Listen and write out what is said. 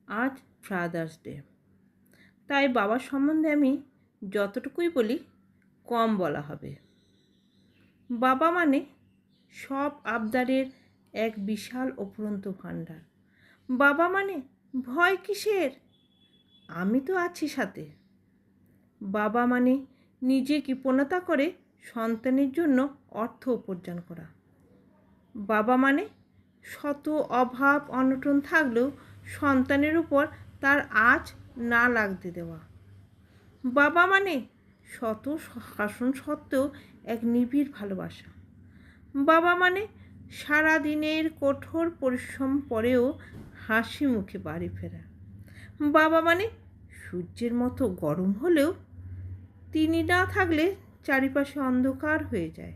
আজ father's day, তাই বাবার সম্বন্ধে আমি যতটুকুই বলি কম বলা হবে। বাবা মানে সব আবদারের এক বিশাল অফুরন্ত ভাণ্ডার। বাবা মানে ভয় কিসের, আমি তো আছি সাথে। বাবা মানে নিজে কৃপণতা করে সন্তানের জন্য অর্থ উপার্জন করা। বাবা মানে শত অভাব অনটন থাকলেও সন্তানের উপর তার আঁচ না লাগতে দেওয়া। বাবা মানে শত শাসন সত্ত্বেও এক নিবিড় ভালোবাসা। বাবা মানে সারা দিনের কঠোর পরিশ্রম পরেও হাসি মুখে বাড়ি ফেরা। বাবা মানে সূর্যের মতো গরম হলেও তিনি না থাকলে চারিপাশে অন্ধকার হয়ে যায়।